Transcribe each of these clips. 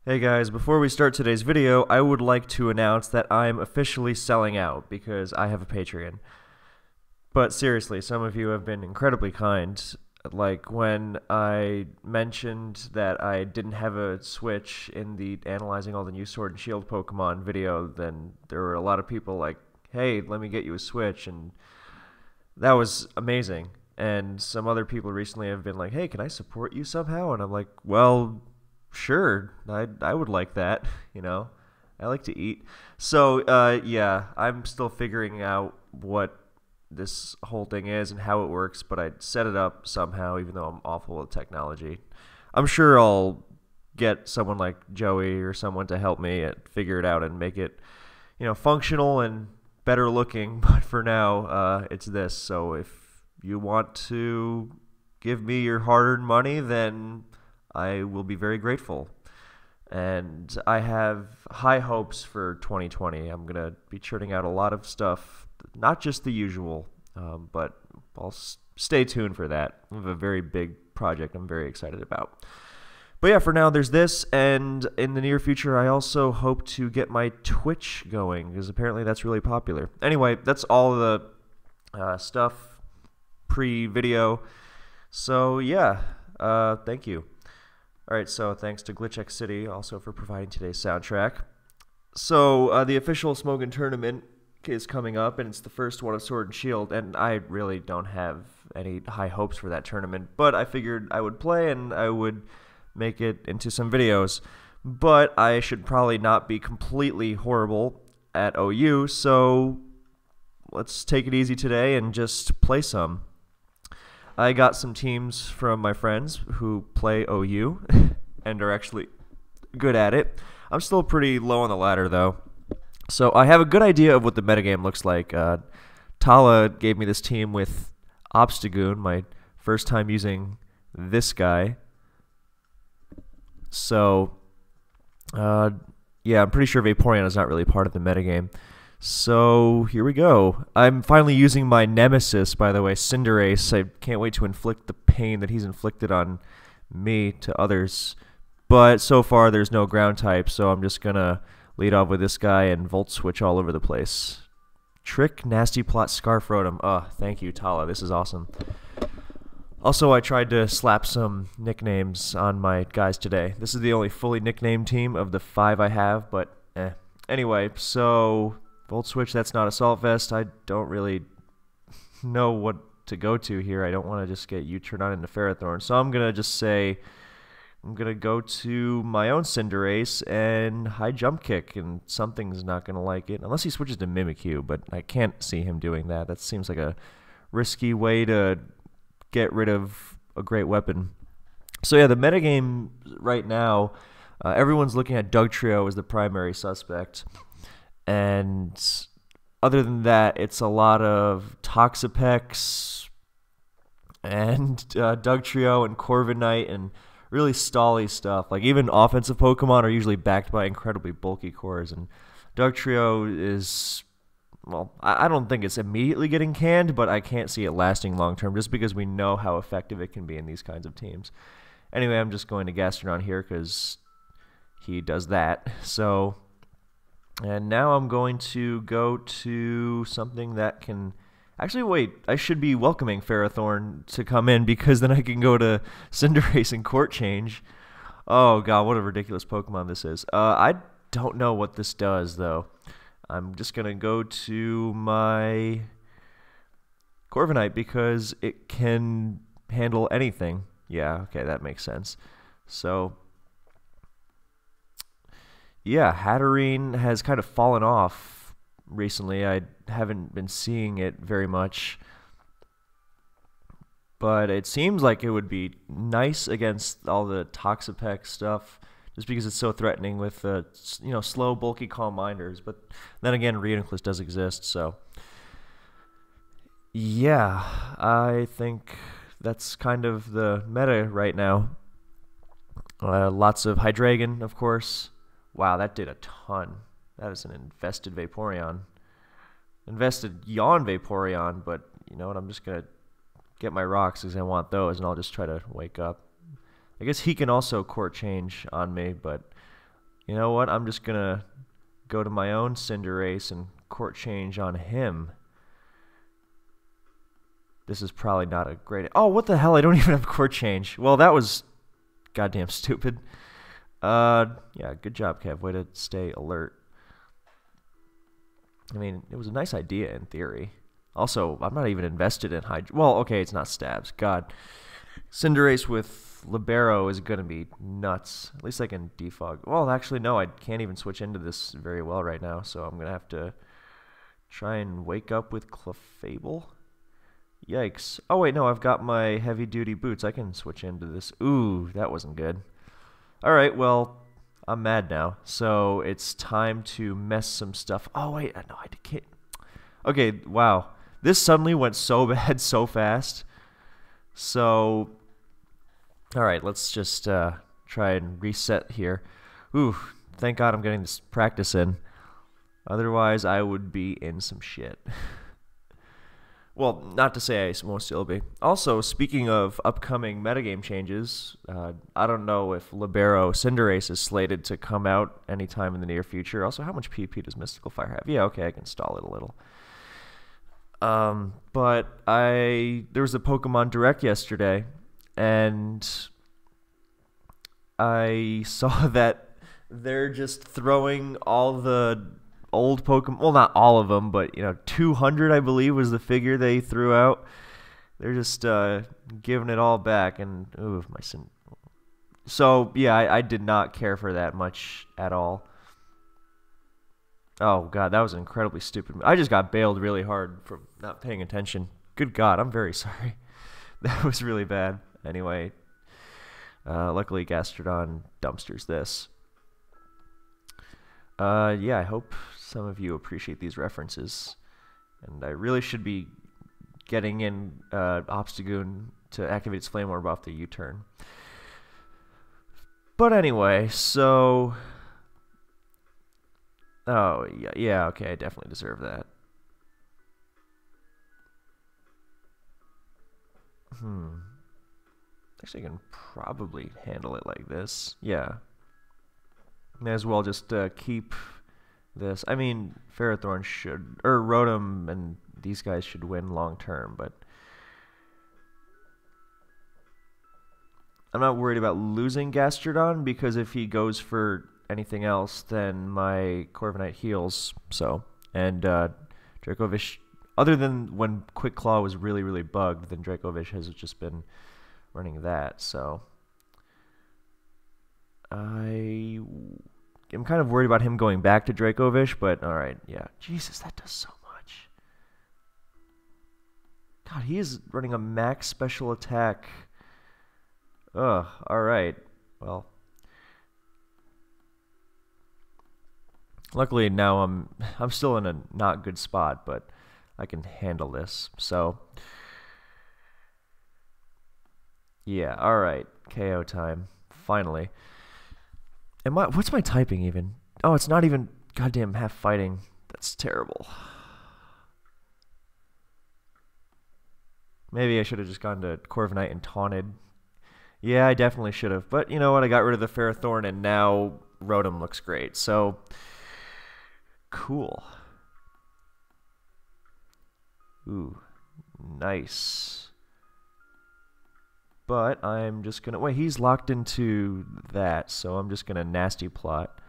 Hey guys, before we start today's video, I would like to announce that I'm officially selling out because I have a Patreon. But seriously, some of you have been incredibly kind. Like when I mentioned that I didn't have a Switch in the analyzing all the new Sword and Shield Pokemon video, then there were a lot of people like, hey, let me get you a Switch, and that was amazing. And some other people recently have been like, hey, can I support you somehow? And I'm like, well, sure, I would like that, you know. I like to eat. So, yeah, I'm still figuring out what this whole thing is and how it works, but I set it up somehow, even though I'm awful with technology. I'm sure I'll get someone like Joey or someone to help me figure it out and make it, functional and better looking. But for now, it's this. So if you want to give me your hard-earned money, then I will be very grateful. And I have high hopes for 2020. I'm going to be churning out a lot of stuff, not just the usual, but I'll stay tuned for that. I have a very big project I'm very excited about. But yeah, for now, there's this, and in the near future, I also hope to get my Twitch going, because apparently that's really popular. Anyway, that's all the stuff pre-video. So yeah, thank you. Alright, so thanks to GlitchX City also for providing today's soundtrack. So, the official Smogon tournament is coming up, and it's the first one of Sword and Shield, and I really don't have any high hopes for that tournament, but I figured I would play and I would make it into some videos. But I should probably not be completely horrible at OU, so let's take it easy today and just play some. I got some teams from my friends who play OU and are actually good at it. I'm still pretty low on the ladder, though. So I have a good idea of what the metagame looks like. Tala gave me this team with Obstagoon, my first time using this guy. So, yeah, I'm pretty sure Vaporeon is not really part of the metagame. So, here we go. I'm finally using my nemesis, by the way, Cinderace. I can't wait to inflict the pain that he's inflicted on me to others. But so far, there's no ground type, so I'm just going to lead off with this guy and Volt Switch all over the place. Trick, Nasty Plot, Scarf Rotom. Oh, thank you, Tala. This is awesome. Also, I tried to slap some nicknames on my guys today. This is the only fully nicknamed team of the 5 I have, but eh. Anyway, so Volt Switch, that's not Assault Vest. I don't really know what to go to here. I don't want to just get U-turned on into Ferrothorn. So I'm going to just say I'm going to go to my own Cinderace and High Jump Kick, and something's not going to like it. Unless he switches to Mimikyu, but I can't see him doing that. That seems like a risky way to get rid of a great weapon. So yeah, the metagame right now, everyone's looking at Dugtrio as the primary suspect. And other than that, it's a lot of Toxapex and Dugtrio and Corviknight and really stally stuff. Like even offensive Pokemon are usually backed by incredibly bulky cores, and Dugtrio is, well, I don't think it's immediately getting canned, but I can't see it lasting long term just because we know how effective it can be in these kinds of teams. Anyway, I'm just going to Gastrodon here because he does that. So, and now I'm going to go to something that can... Actually, wait, I should be welcoming Ferrothorn to come in because then I can go to Cinderace and Court Change. Oh god, what a ridiculous Pokemon this is. I don't know what this does, though. I'm just going to go to my Corviknight because it can handle anything. Yeah, okay, that makes sense. So, yeah, Hatterene has kind of fallen off recently. I haven't been seeing it very much. But it seems like it would be nice against all the Toxapex stuff, just because it's so threatening with slow, bulky Calm Minders. But then again, Reuniclus does exist, so yeah, I think that's kind of the meta right now. Lots of Hydreigon, of course. Wow, that did a ton. That is an invested Vaporeon. Invested Yawn Vaporeon, but you know what, I'm just going to get my rocks because I want those, and I'll just try to wake up. I guess he can also Court Change on me, but You know what? I'm just gonna go to my own Cinderace and court change on him. This is probably not a great... Oh, what the hell? I don't even have court change. Well, that was goddamn stupid. Yeah, good job, Kev. Way to stay alert. I mean, it was a nice idea in theory. Also, I'm not even invested in Hydro... Well, okay, it's not stabs. God. Cinderace with Libero is going to be nuts. At least I can defog. Well, actually, no, I can't even switch into this very well right now, so I'm going to have to try and wake up with Clefable. Yikes. Oh, wait, no, I've got my heavy-duty boots. I can switch into this. Ooh, that wasn't good. Alright, well, I'm mad now. So it's time to mess some stuff. Oh, wait, no, I can't. Okay, wow. This suddenly went so bad so fast. So, alright, let's just try and reset here. Ooh, thank God I'm getting this practice in. Otherwise, I would be in some shit. Well, not to say I won't still be. Also, speaking of upcoming metagame changes, I don't know if Libero Cinderace is slated to come out anytime in the near future. Also, how much PP does Mystical Fire have? Yeah, okay, I can stall it a little. But there was a Pokemon Direct yesterday, and I saw that they're just throwing all the old Pokemon, well, not all of them, but 200 I believe was the figure they threw out. They're just giving it all back, and ooh, so yeah, I did not care for that much at all. Oh god, that was incredibly stupid. I just got bailed really hard from not paying attention. Good god, I'm very sorry. That was really bad. Anyway, luckily Gastrodon dumpsters this. Yeah, I hope some of you appreciate these references. And I really should be getting in Obstagoon to activate its Flame Orb off the U-turn. But anyway, so... Oh, yeah, okay, I definitely deserve that. Actually, I can probably handle it like this. Yeah. May as well just keep this. I mean, Ferrothorn should, or Rotom and these guys should win long term, but I'm not worried about losing Gastrodon, because if he goes for anything else, then my Corviknight heals. So, and Dracovish, other than when Quick Claw was really, really bugged, then Dracovish has just been running that. So I'm kind of worried about him going back to Dracovish, but alright, yeah. Jesus, that does so much. God, he is running a max special attack. Ugh, alright. Well, luckily now I'm still in a not good spot, but I can handle this. So, yeah, alright. KO time. Finally. What's my typing even? Oh, it's not even goddamn half fighting. That's terrible. Maybe I should have just gone to Corviknight and taunted. Yeah, I definitely should have. But you know what? I got rid of the Ferrothorn, and now Rotom looks great. So, cool. Ooh, nice. But I'm just gonna... Wait, he's locked into that, so I'm just gonna nasty plot.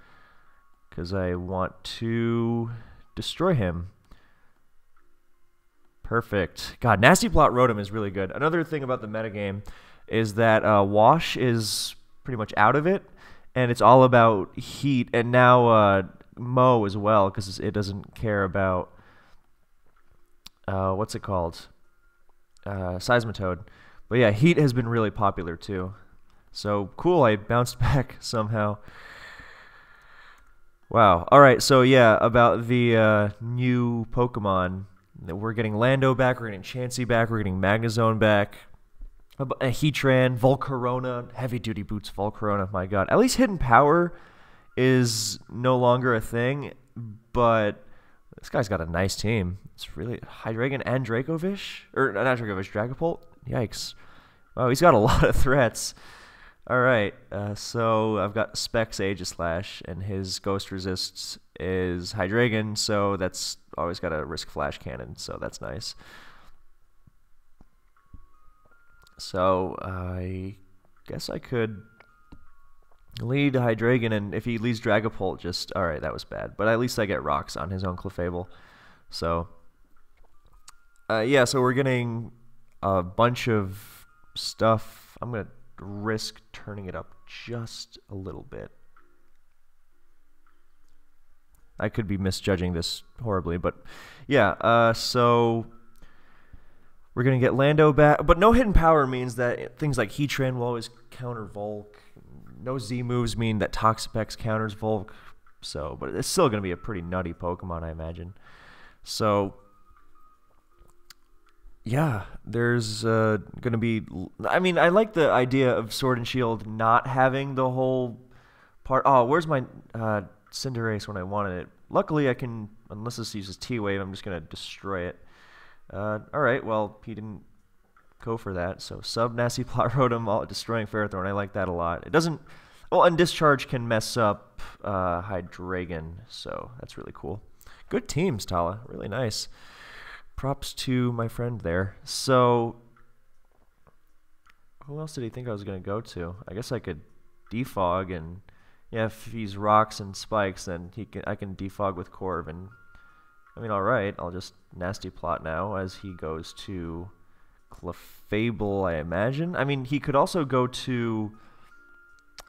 Because I want to destroy him. Perfect. God, nasty plot Rotom is really good. Another thing about the metagame is that Wash is pretty much out of it, and it's all about heat, and now Mo as well, because it doesn't care about... what's it called? Seismitoad. But yeah, Heat has been really popular too. So cool, I bounced back somehow. Wow. Alright, so yeah, about the new Pokemon. We're getting Lando back, we're getting Chansey back, we're getting Magnezone back. Heatran, Volcarona, heavy duty boots Volcarona, my god. At least Hidden Power is no longer a thing, but this guy's got a nice team. It's really Hydreigon and Dracovish? Or not Dracovish, Dragapult? Yikes. Wow, he's got a lot of threats. Alright, so I've got Specs Aegislash, and his Ghost Resists is Hydreigon, so that's always got a Risk Flash Cannon, so that's nice. So I guess I could lead Hydreigon, and if he leads Dragapult, just... Alright, that was bad, but at least I get Rocks on his own Clefable. So, yeah, so we're getting a bunch of stuff. I'm going to risk turning it up just a little bit. I could be misjudging this horribly, but yeah, so we're going to get Lando back, but no hidden power means that things like Heatran will always counter Volk. No Z moves mean that Toxapex counters Volk, so, but it's still going to be a pretty nutty Pokemon, I imagine. So, yeah, there's going to be... I mean, I like the idea of Sword and Shield not having the whole part... Oh, where's my Cinderace when I wanted it? Luckily, I can... Unless this uses T-Wave, I'm just going to destroy it. Alright, well, he didn't go for that. So, Sub-Nasty Plot Rotom, destroying Ferrothorn. I like that a lot. It doesn't... Well, and Discharge can mess up Hydreigon, so that's really cool. Good teams, Tala. Really nice. Props to my friend there. So, who else did he think I was going to go to? I guess I could defog, and yeah, if he's Rocks and Spikes, then I can defog with Corv, and I mean, all right, I'll just Nasty Plot now as he goes to Clefable, I imagine. I mean, he could also go to...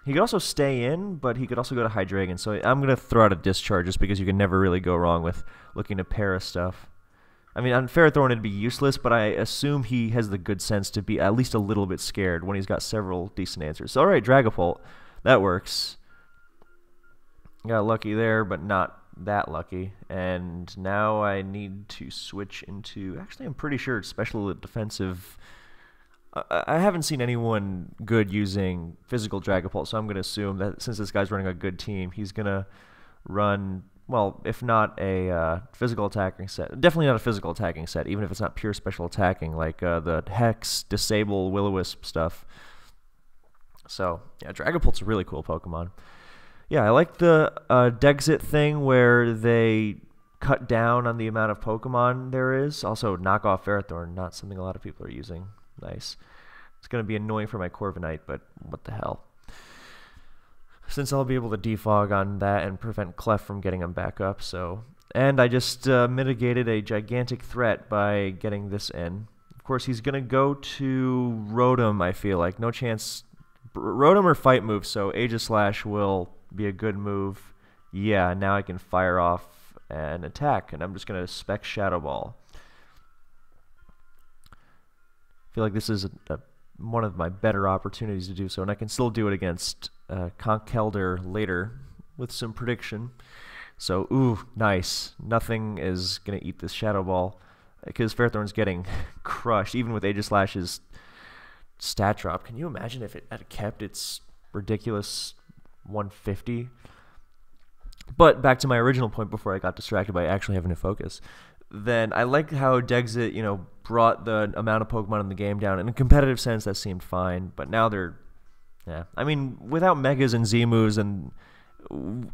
He could also stay in, but he could also go to Hydreigon. So I'm going to throw out a Discharge just because you can never really go wrong with looking to para stuff. I mean, on Ferrothorn it'd be useless, but I assume he has the good sense to be at least a little bit scared when he's got several decent answers. So, alright, Dragapult. That works. Got lucky there, but not that lucky. And now I need to switch into... Actually, I'm pretty sure it's special defensive... I haven't seen anyone good using physical Dragapult, so I'm going to assume that since this guy's running a good team, he's going to run... Well, if not a physical attacking set, definitely not a physical attacking set, even if it's not pure special attacking, like the Hex, Disable, Will-O-Wisp stuff. So, yeah, Dragapult's a really cool Pokemon. Yeah, I like the Dexit thing where they cut down on the amount of Pokemon there is. Also, knock off Ferrothorn, not something a lot of people are using. Nice. It's going to be annoying for my Corviknight, but what the hell. Since I'll be able to defog on that and prevent Clef from getting him back up, so... And I just mitigated a gigantic threat by getting this in. Of course, he's going to go to Rotom, I feel like. No chance... Rotom or Fight move, so Aegislash will be a good move. Yeah, now I can fire off an attack, and I'm just going to Spec Shadow Ball. I feel like this is one of my better opportunities to do so, and I can still do it against Conkeldurr later with some prediction. So, ooh, nice. Nothing is going to eat this Shadow Ball because Ferrothorn's getting crushed, even with Aegislash's stat drop. Can you imagine if it had kept its ridiculous 150? But back to my original point before I got distracted by actually having to focus. Then I like how Dexit, you know, brought the amount of Pokemon in the game down. In a competitive sense, that seemed fine, but now they're, yeah. I mean, without Megas and Z-moves, and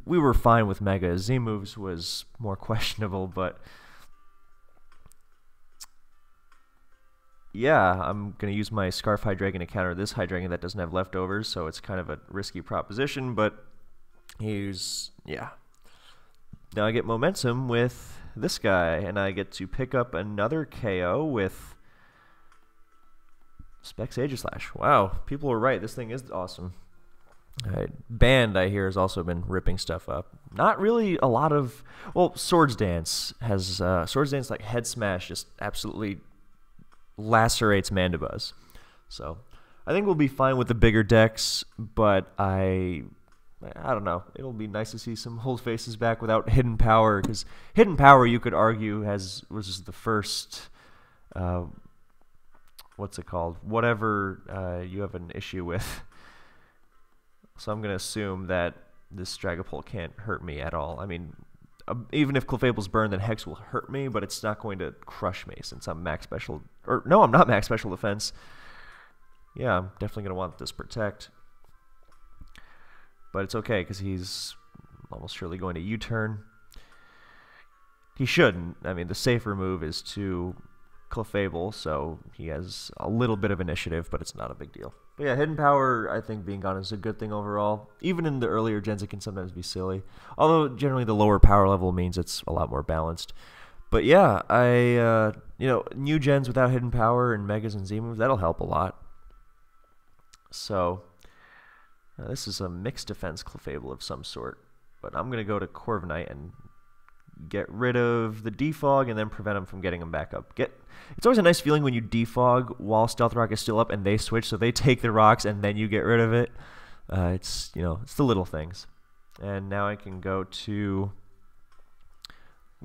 we were fine with Megas. Z-moves was more questionable, but yeah, I'm going to use my Scarf Hydreigon to counter this Hydreigon that doesn't have leftovers, so it's kind of a risky proposition, but he's, yeah. Now I get momentum with this guy, and I get to pick up another KO with Specs Aegislash. Wow, people were right. This thing is awesome. Band, I hear, has also been ripping stuff up. Not really a lot of... Well, Swords Dance has... Swords Dance, like Head Smash, just absolutely lacerates Mandibuzz. So, I think we'll be fine with the bigger decks, but I don't know. It'll be nice to see some Hold Faces back without Hidden Power, because Hidden Power, you could argue, was the first, what's it called? Whatever you have an issue with. So I'm going to assume that this Dragapult can't hurt me at all. I mean, even if Clefable's burned, then Hex will hurt me, but it's not going to crush me since I'm max special... Or, no, I'm not max special defense. Yeah, I'm definitely going to want this Protect. but it's okay because he's almost surely going to U-turn. He shouldn't. I mean, the safer move is to Clefable, so he has a little bit of initiative, but it's not a big deal. But yeah, hidden power, I think being gone is a good thing overall. Even in the earlier gens, it can sometimes be silly. Although, generally, the lower power level means it's a lot more balanced. But yeah, you know, new gens without hidden power and Megas and Z moves, that'll help a lot. So, this is a mixed defense Clefable of some sort. But I'm going to go to Corviknight and get rid of the defog and then prevent them from getting them back up. It's always a nice feeling when you defog while Stealth Rock is still up and they switch, so they take the rocks and then you get rid of it. It's, you know, it's the little things. And now I can go to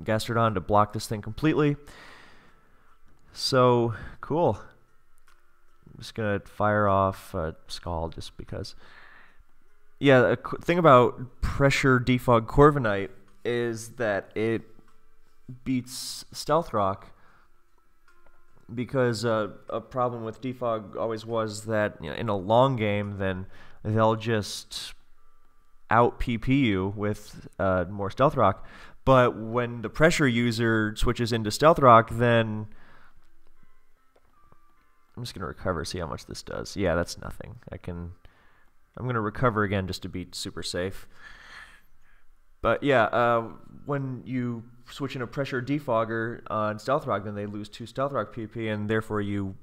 Gastrodon to block this thing completely. So, cool. I'm just going to fire off Scald just because. Yeah, the thing about pressure defog Corviknight is that it beats Stealth Rock, because a problem with defog always was that, you know, in a long game, then they'll just out PP you with more Stealth Rock. But when the pressure user switches into Stealth Rock, then I'm just gonna recover, see how much this does. Yeah, that's nothing. I'm gonna recover again just to be super safe. But yeah, when you switch in a pressure defogger on Stealth Rock, then they lose 2 Stealth Rock PP, and therefore you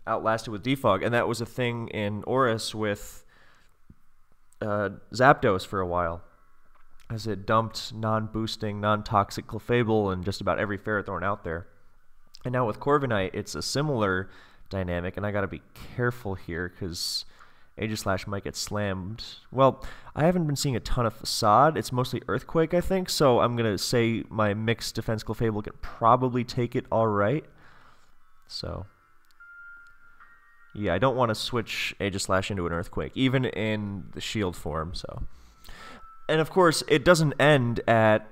outlast it with defog. And that was a thing in Oris with Zapdos for a while, as it dumped non-boosting, non-toxic Clefable and just about every Ferrothorn out there. And now with Corviknight, it's a similar dynamic, and I gotta be careful here because Aegislash might get slammed. Well, I haven't been seeing a ton of Facade. It's mostly Earthquake, I think, so I'm going to say my mixed defense Clefable can probably take it all right. So, yeah, I don't want to switch Aegislash into an Earthquake, even in the shield form, so. And of course, it doesn't end at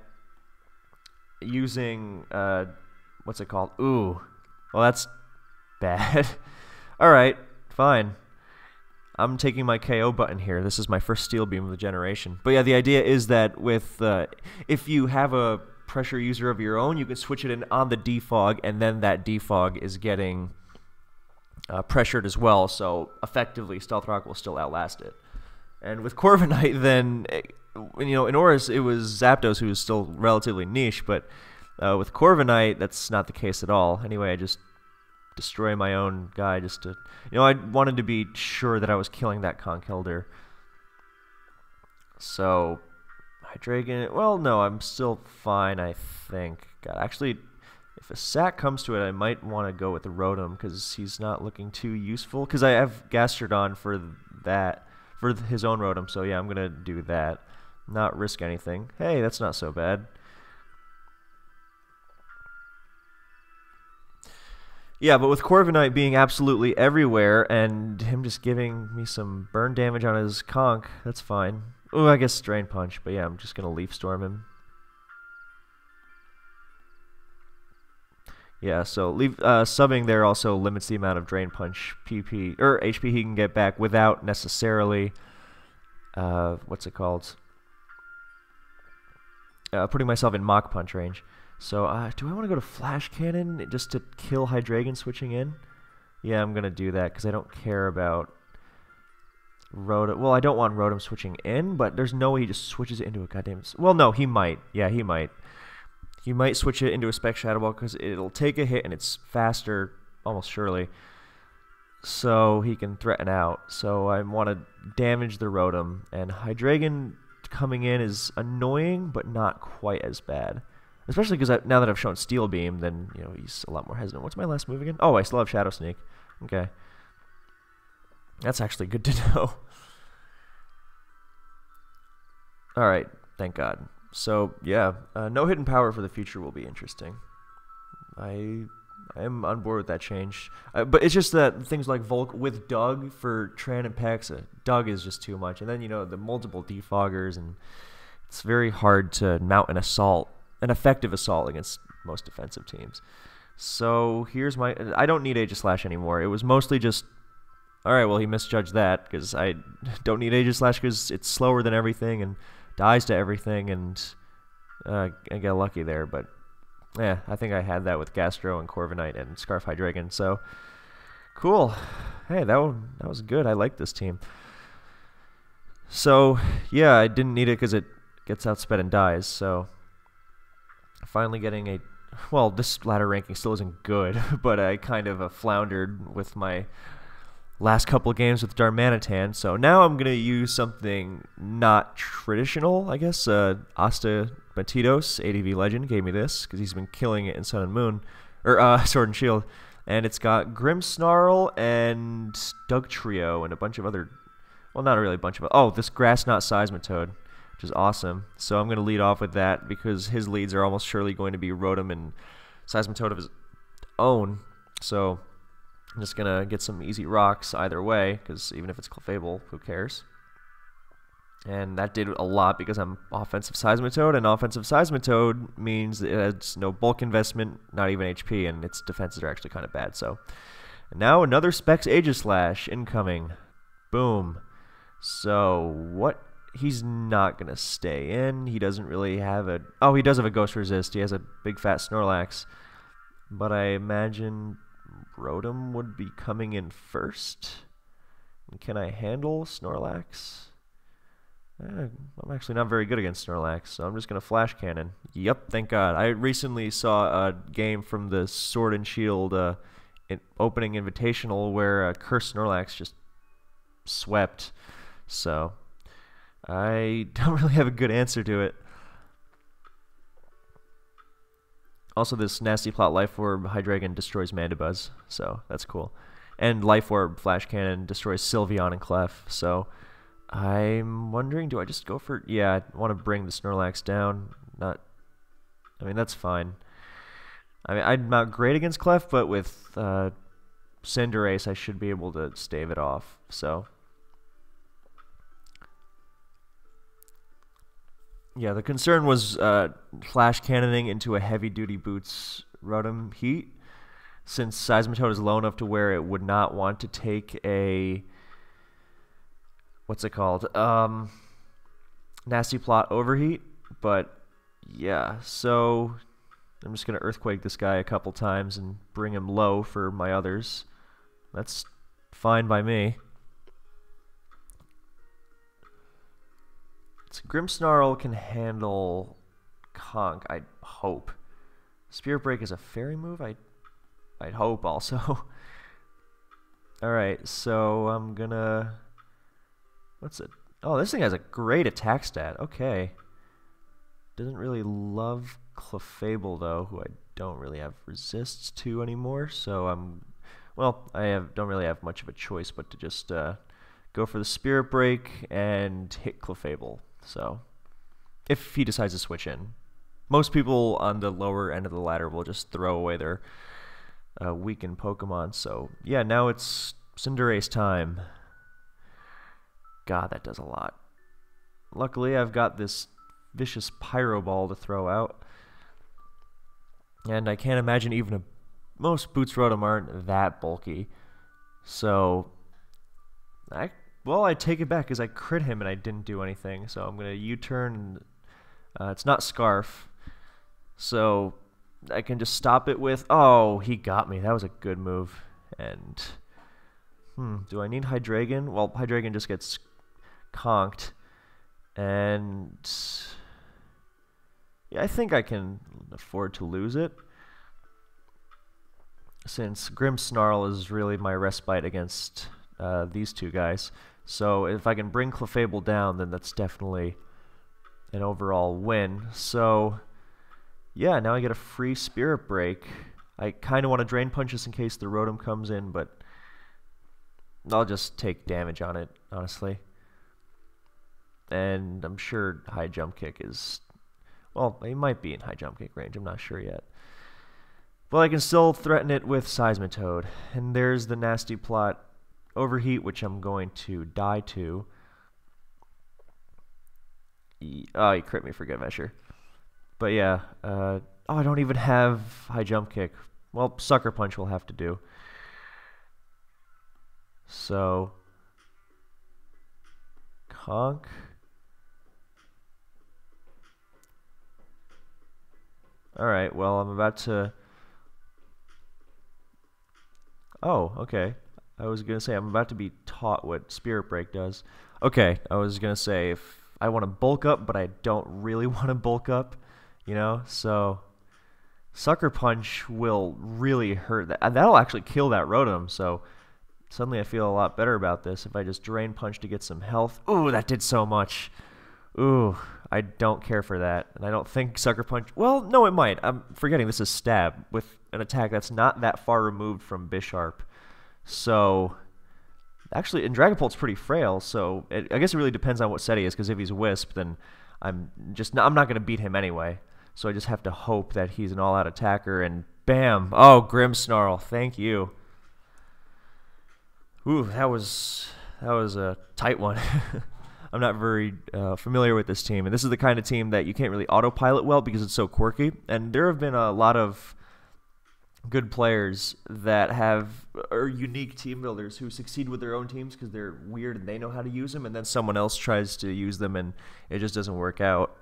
using, what's it called? Ooh, well, that's bad. All right, fine. I'm taking my KO button here. This is my first Steel Beam of the generation. But yeah, the idea is that with if you have a pressure user of your own, you can switch it in on the defog, and then that defog is getting pressured as well. So effectively, Stealth Rock will still outlast it. And with Corviknight, then, you know, in Oris it was Zapdos who was still relatively niche, but with Corviknight that's not the case at all. Anyway, I just destroy my own guy just to, you know, I wanted to be sure that I was killing that Conkeldurr. So, Hydreigon, well, no, I'm still fine, I think. God, actually, if a Sack comes to it, I might want to go with the Rotom, because he's not looking too useful, because I have Gastrodon for that, for his own Rotom, so yeah, I'm going to do that. Not risk anything. Hey, that's not so bad. Yeah, but with Corviknight being absolutely everywhere and him just giving me some burn damage on his conch, that's fine. Oh, I guess Drain Punch, but yeah, I'm just going to Leaf Storm him. Yeah, so subbing there also limits the amount of Drain Punch PP, or HP he can get back without necessarily, what's it called? Putting myself in Mach Punch range. So, do I want to go to Flash Cannon just to kill Hydreigon switching in? Yeah, I'm going to do that because I don't care about Rotom. Well, I don't want Rotom switching in, but there's no way he just switches it into a goddamn... Well, no, he might. Yeah, he might. He might switch it into a Spec Shadow Ball because it'll take a hit and it's faster, almost surely. So he can threaten out. So I want to damage the Rotom. And Hydreigon coming in is annoying, but not quite as bad. Especially because now that I've shown Steel Beam, then, you know, he's a lot more hesitant. What's my last move again? Oh, I still have Shadow Sneak. Okay. That's actually good to know. Alright, thank God. So, yeah, no hidden power for the future will be interesting. I am on board with that change. But it's just that things like Volk with Doug for Tran and Paxa, Doug is just too much. And then, you know, the multiple defoggers, and it's very hard to mount an assault. An effective assault against most defensive teams. So here's my... I don't need Aegislash anymore. It was mostly just Alright, well, he misjudged that, because I don't need Aegislash because it's slower than everything and dies to everything, and I get lucky there, but yeah, I think I had that with Gastro and Corviknight and Scarf Hydreigon, so cool. Hey, that was good. I like this team. So, yeah, I didn't need it because it gets outsped and dies, so finally getting a... Well, this ladder ranking still isn't good, but I kind of floundered with my last couple of games with Darmanitan, so now I'm going to use something not traditional, I guess. Asta Matitos, ADV Legend, gave me this, because he's been killing it in Sun and Moon, or Sword and Shield, and it's got Grimmsnarl and Dugtrio and a bunch of other... Well, not really a bunch of... Oh, this Grass Knot Seismitoad, which is awesome. So I'm going to lead off with that because his leads are almost surely going to be Rotom and Seismitoad of his own. So I'm just going to get some easy rocks either way, because even if it's Clefable, who cares? And that did a lot because I'm offensive Seismitoad, and offensive Seismitoad means it has no bulk investment, not even HP, and its defenses are actually kind of bad. So, and now another Specs Aegislash incoming. Boom. So, what? He's not going to stay in. He doesn't really have a... Oh, he does have a Ghost Resist. He has a big fat Snorlax. But I imagine Rotom would be coming in first. And can I handle Snorlax? I'm actually not very good against Snorlax, so I'm just going to Flash Cannon. Yep, thank God. I recently saw a game from the Sword and Shield opening invitational where Cursed Snorlax just swept. So, I don't really have a good answer to it. Also, this Nasty Plot Life Orb Hydreigon destroys Mandibuzz, so that's cool. And Life Orb Flash Cannon destroys Sylveon and Clef, so I'm wondering, do I just go for... Yeah, I want to bring the Snorlax down. I mean, that's fine. I mean, I'm not great against Clef, but with Cinderace, I should be able to stave it off, so... Yeah, the concern was Flash Cannoning into a heavy-duty Boots Rotom Heat, since Seismitoad is low enough to where it would not want to take a... What's it called? Nasty Plot Overheat, but yeah, so I'm just going to Earthquake this guy a couple times and bring him low for my others. That's fine by me. Grimmsnarl can handle Conk, I hope. Spirit Break is a fairy move? I'd hope also. Alright, so I'm gonna... What's it? Oh, this thing has a great attack stat. Okay. Doesn't really love Clefable, though, who I don't really have resists to anymore, so I'm... Well, don't really have much of a choice but to just go for the Spirit Break and hit Clefable. So, if he decides to switch in. Most people on the lower end of the ladder will just throw away their weakened Pokemon. So, yeah, now it's Cinderace time. God, that does a lot. Luckily, I've got this vicious Pyro Ball to throw out. And I can't imagine even most Boots Rotom aren't that bulky. So, well, I take it back because I crit him and I didn't do anything. So I'm going to U-turn. It's not Scarf. So I can just stop it with... Oh, he got me. That was a good move. And... do I need Hydreigon? Well, Hydreigon just gets conked. And... Yeah, I think I can afford to lose it. Since Grimmsnarl is really my respite against these two guys. So if I can bring Clefable down, then that's definitely an overall win. So yeah, now I get a free Spirit Break. I kind of want to Drain Punch this in case the Rotom comes in, but I'll just take damage on it, honestly. And I'm sure High Jump Kick is... Well, he might be in High Jump Kick range, I'm not sure yet. But I can still threaten it with Seismitoad. And there's the Nasty Plot Overheat, which I'm going to die to. Oh, he crit me for good measure. But yeah, oh, I don't even have High Jump Kick. Well, Sucker Punch will have to do. So, conk. Alright, well, I'm about to... Oh, okay. I was going to say I'm about to be taught what Spirit Break does. Okay, I was going to say if I want to bulk up, but I don't really want to bulk up, you know? So, Sucker Punch will really hurt that. That'll actually kill that Rotom, so suddenly I feel a lot better about this if I just Drain Punch to get some health. Ooh, that did so much. Ooh, I don't care for that. And I don't think Sucker Punch... Well, no, it might. I'm forgetting this is Stab with an attack that's not that far removed from Bisharp. So, actually, and Dragapult's pretty frail, so I guess it really depends on what set he is, because if he's Wisp, then I'm not going to beat him anyway. So I just have to hope that he's an all-out attacker, and bam! Oh, Grimmsnarl, thank you. Ooh, that was a tight one. I'm not very familiar with this team, and this is the kind of team that you can't really autopilot well because it's so quirky, and there have been a lot of good players that are unique team builders who succeed with their own teams because they're weird and they know how to use them, and then someone else tries to use them and it just doesn't work out.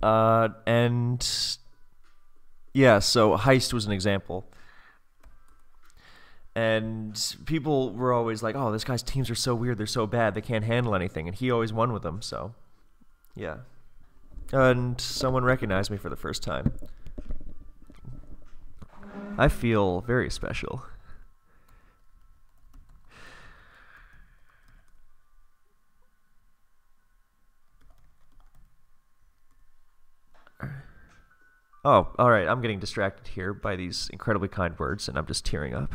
And yeah, so Heist was an example. And people were always like, oh, this guy's teams are so weird, they're so bad, they can't handle anything, and he always won with them, so yeah. And someone recognized me for the first time. I feel very special. Oh, alright, I'm getting distracted here by these incredibly kind words, and I'm just tearing up.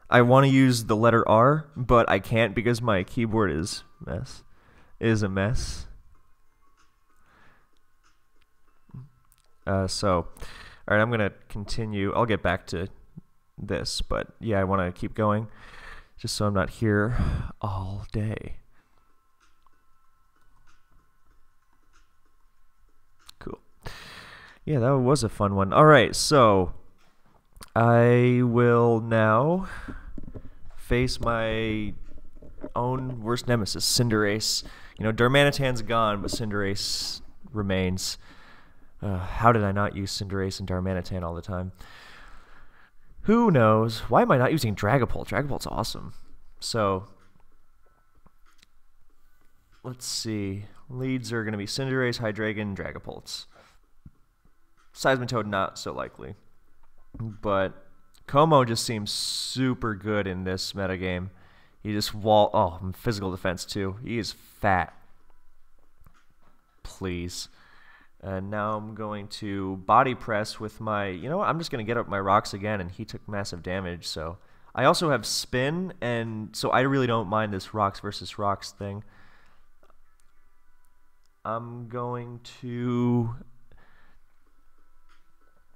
I want to use the letter R, but I can't because my keyboard is a mess. So, alright, I'm going to continue. I'll get back to this, but yeah, I want to keep going just so I'm not here all day. Cool. Yeah, that was a fun one. Alright, so I will now face my own worst nemesis, Cinderace. You know, Darmanitan's gone, but Cinderace remains. How did I not use Cinderace and Darmanitan all the time? Who knows? Why am I not using Dragapult? Dragapult's awesome. So, let's see. Leads are going to be Cinderace, Hydreigon, Dragapults. Seismitoad, not so likely. But Como just seems super good in this metagame. He just physical defense too. He is fat. Please. And now I'm going to body press with my... You know what? I'm just going to get up my rocks again, and he took massive damage, so... I also have spin, and so I really don't mind this rocks versus rocks thing. I'm going to...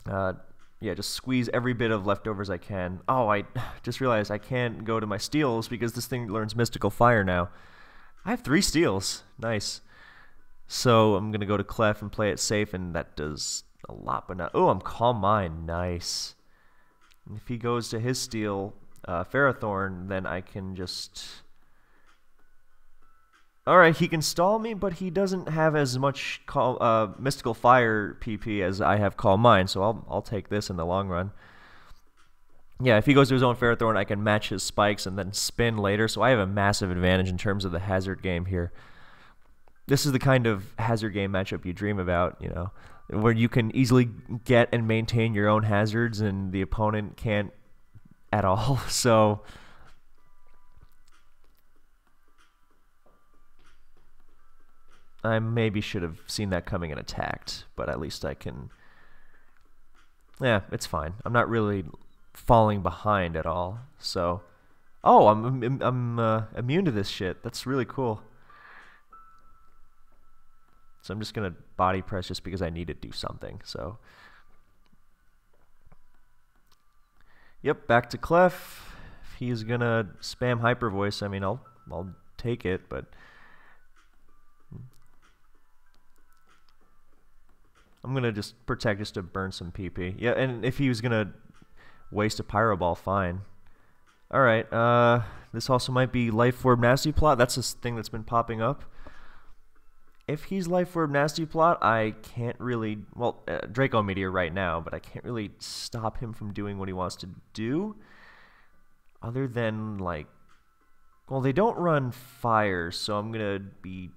yeah, just squeeze every bit of leftovers I can. Oh, I just realized I can't go to my steals because this thing learns Mystical Fire now. I have 3 steals. Nice. So I'm going to go to Clef and play it safe, and that does a lot, but not... Oh, I'm Calm Mind. Nice. And if he goes to his steal, Ferrothorn, then I can just... Alright, he can stall me, but he doesn't have as much Mystical Fire PP as I have Calm Mind, so I'll take this in the long run. Yeah, if he goes to his own Ferrothorn, I can match his spikes and then spin later, so I have a massive advantage in terms of the hazard game here. This is the kind of hazard game matchup you dream about, you know, where you can easily get and maintain your own hazards and the opponent can't at all, so... I maybe should have seen that coming and attacked, but at least I can... Yeah, it's fine. I'm not really falling behind at all, so... Oh, I'm immune to this shit. That's really cool. So I'm just going to body press just because I need to do something, so... Yep, back to Clef. If he's going to spam Hyper Voice, I mean, I'll take it, but... I'm gonna just protect just to burn some PP. Yeah, and if he was gonna waste a Pyro Ball, fine. Alright, this also might be Life Orb Nasty Plot. That's this thing that's been popping up. If he's Life Orb Nasty Plot, I can't really... Well, Draco Meteor right now, but I can't really stop him from doing what he wants to do. Other than, like... Well, they don't run fire, so I'm gonna be...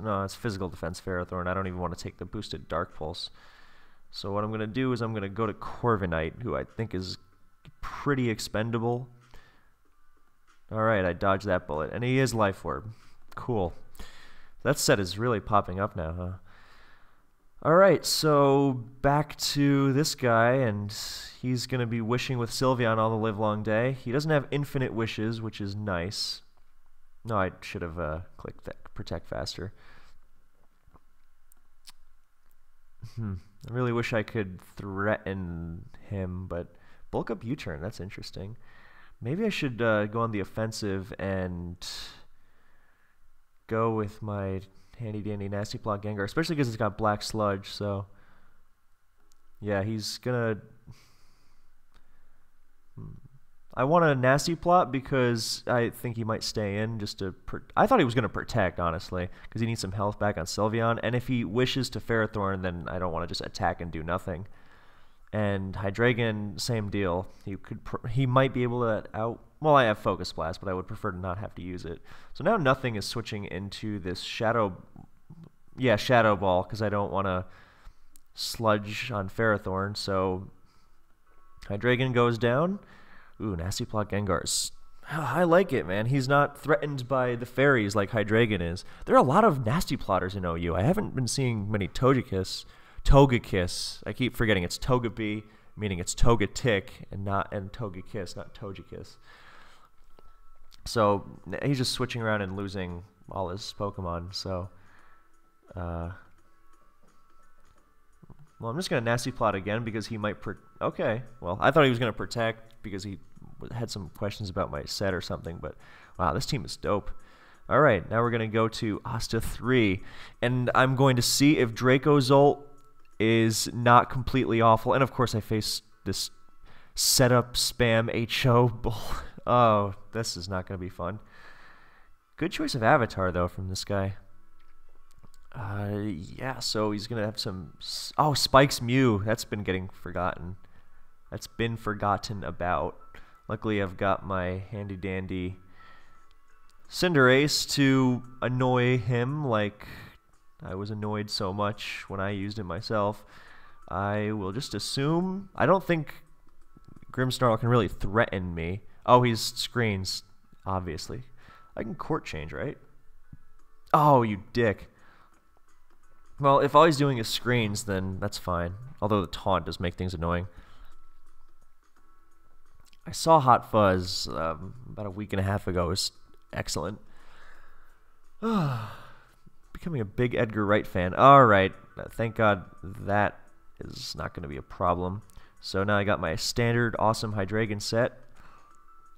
No, it's Physical Defense Ferrothorn. I don't even want to take the boosted Dark Pulse. So what I'm gonna do is I'm gonna go to Corviknight, who I think is pretty expendable. Alright, I dodged that bullet. And he is Life Orb. Cool. That set is really popping up now, huh? Alright, so back to this guy, and he's going to be wishing with Sylveon all the livelong day. He doesn't have infinite wishes, which is nice. No, I should have clicked that Protect faster. I really wish I could threaten him, but bulk up U-turn, that's interesting. Maybe I should go on the offensive and go with my handy-dandy Nasty Plot Gengar, especially because it's got Black Sludge, so... Yeah, he's gonna... I want a Nasty Plot because I think he might stay in just to... I thought he was going to Protect, honestly, because he needs some health back on Sylveon, and if he wishes to Ferrothorn, then I don't want to just attack and do nothing. And Hydreigon, same deal. He might be able to out... Well, I have Focus Blast, but I would prefer to not have to use it. So now nothing is switching into this Shadow... Yeah, Shadow Ball, because I don't want to Sludge on Ferrothorn, so... Hydreigon goes down. Ooh, Nasty Plot Gengar's... I like it, man. He's not threatened by the fairies like Hydreigon is. There are a lot of Nasty Plotters in OU. I haven't been seeing many Togekiss. I keep forgetting it's Togepi, meaning it's Togetic, and Togekiss, not Togekiss. So he's just switching around and losing all his Pokemon. So, well, I'm just gonna Nasty Plot again because he might. Okay, well, I thought he was gonna Protect because he had some questions about my set or something. But wow, this team is dope. All right, now we're gonna go to Asta 3, and I'm going to see if Dracozolt is not completely awful. And of course I face this setup spam HO bull. Oh, this is not going to be fun. Good choice of avatar though from this guy. Yeah, so he's going to have some... Oh, Spike's Mew. That's been getting forgotten. That's been forgotten about. Luckily I've got my handy dandy Cinderace to annoy him like... I was annoyed so much when I used it myself. I will just assume... I don't think Grimmsnarl can really threaten me. Oh, he's screens, obviously. I can Court Change, right? Oh, you dick. Well, if all he's doing is screens, then that's fine. Although the taunt does make things annoying. I saw Hot Fuzz about a week and a half ago. It was excellent. Becoming a big Edgar Wright fan. Alright, thank God that is not going to be a problem. So now I got my standard awesome Hydreigon set.